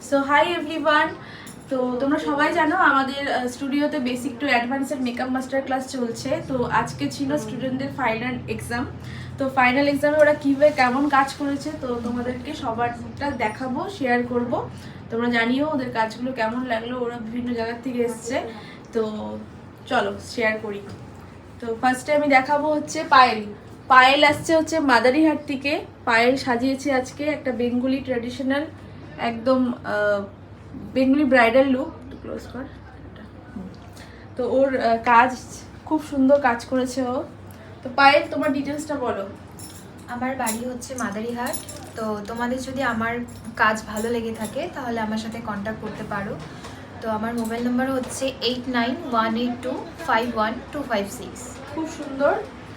So hi everyone. তো তোমরা সবাই জানো আমাদের স্টুডিওতে বেসিক টু অ্যাডভান্সের মেকআপ মাস্টার ক্লাস চলছে। তো আজকে ছিল স্টুডেন্টদের ফাইনাল এক্সাম। তো ফাইনাল এক্সামে ওরা কীভাবে কেমন কাজ করেছে তো তোমাদেরকে সবারটা দেখাবো, শেয়ার করব। তোমরা জানিও ওদের কাজগুলো কেমন লাগলো, ওরা বিভিন্ন জায়গার থেকে এসছে। তো চলো শেয়ার করি। তো ফার্স্টে আমি দেখাবো হচ্ছে পায়েল। পায়েল আসছে হচ্ছে মাদারিহাট থেকে। পায়েল সাজিয়েছে আজকে একটা বেঙ্গলি ট্র্যাডিশনাল, একদম বেঙ্গলি ব্রাইডাল লুক। ক্লোজ কর। তো ওর কাজ খুব সুন্দর কাজ করেছে ও। তো পায়েল, তোমার ডিটেলসটা বলো। আমার বাড়ি হচ্ছে মাদারিহাট। তো তোমাদের যদি আমার কাজ ভালো লেগে থাকে তাহলে আমার সাথে কন্ট্যাক্ট করতে পারো। তো আমার মোবাইল নাম্বার হচ্ছে 8918251256। খুব সুন্দর।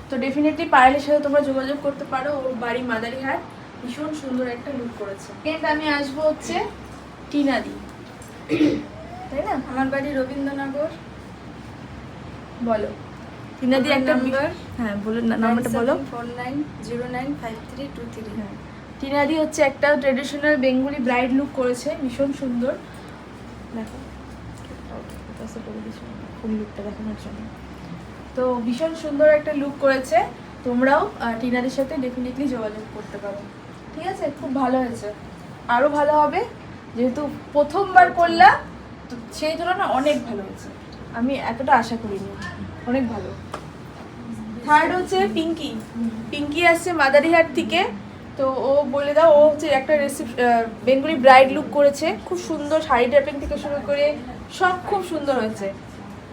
তো ডেফিনেটলি পায়েলের সাথে তোমরা যোগাযোগ করতে পারো। ওর বাড়ি মাদারিহাট, ভীষণ সুন্দর একটা লুক করেছে। এন্ড আমি আসবো হচ্ছে টিনাদি, তাই না? আমার বাড়ি রবীন্দ্রনগর। বলো টিনাদি একটা হ্যাঁ বলো, নাম্বারটা বলো। 49095323। হ্যাঁ, টিনাদি হচ্ছে একটা ট্রেডিশনাল বেঙ্গলি ব্রাইড লুক করেছে, ভীষণ সুন্দর। দেখো ফুল লুকটা দেখানোর জন্য। তো ভীষণ সুন্দর একটা লুক করেছে। তোমরাও টিনাদির সাথে ডেফিনেটলি যোগাযোগ করতে পারো। ঠিক আছে, খুব ভালো হয়েছে, আরও ভালো হবে। যেহেতু প্রথমবার করলাম তো সেই তুলনায় অনেক ভালো হয়েছে। আমি এতটা আশা করিনি, অনেক ভালো। থার্ড হচ্ছে পিঙ্কি। পিঙ্কি আসছে মাদারিহাট থেকে। তো ও বলে দাও, ও হচ্ছে একটা বেঙ্গলি ব্রাইড লুক করেছে, খুব সুন্দর। শাড়ি ড্রাপিং থেকে শুরু করে সব খুব সুন্দর হয়েছে।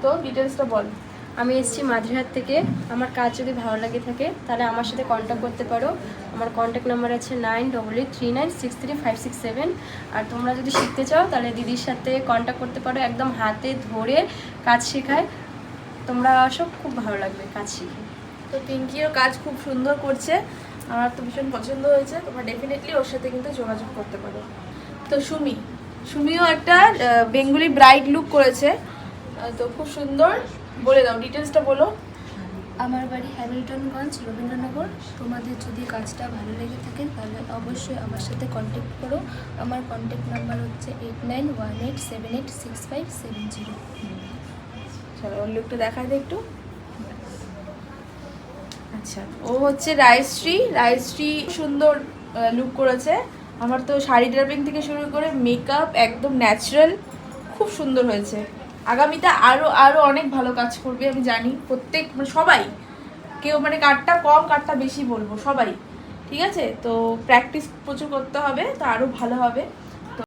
তো ডিটেলসটা বল। আমি এসেছি মাদারিহাট থেকে। আমার কাজ যদি ভালো লাগে থাকে তাহলে আমার সাথে কন্ট্যাক্ট করতে পারো। আমার কন্ট্যাক্ট নাম্বার আছে 9883963567। আর তোমরা যদি শিখতে চাও তাহলে দিদির সাথে কন্ট্যাক্ট করতে পারো, একদম হাতে ধরে কাজ শেখায়। তোমরা সব খুব ভালো লাগবে কাজ শিখে। তো পিঙ্কিও কাজ খুব সুন্দর করছে, আমার তো ভীষণ পছন্দ হয়েছে। তোমরা ডেফিনেটলি ওর সাথে কিন্তু যোগাযোগ করতে পারো। তো সুমিও একটা বেঙ্গলি ব্রাইড লুক করেছে, তো খুব সুন্দর। বলে দাও ডিটেলসটা বলো। আমার বাড়ি হ্যামিল্টনগঞ্জ, রবীন্দ্রনগর। তোমাদের যদি কাজটা ভালো লেগে থাকে তাহলে অবশ্যই আমার সাথে কন্ট্যাক্ট করো। আমার কন্ট্যাক্ট নাম্বার হচ্ছে 8918786570। চলো ওর লুকটা দেখাই দে একটু। আচ্ছা, ও হচ্ছে রায়শ্রী সুন্দর লুক করেছে। আমার তো শাড়ি ড্রাপিং থেকে শুরু করে মেকআপ একদম ন্যাচারাল, খুব সুন্দর হয়েছে। আগামীতে আরও অনেক ভালো কাজ করবে আমি জানি। প্রত্যেক সবাই, কেউ কারটা কম কারটা বেশি বলবো, সবাই। ঠিক আছে, তো প্র্যাকটিস প্রচুর করতে হবে, তো আরও ভালো হবে।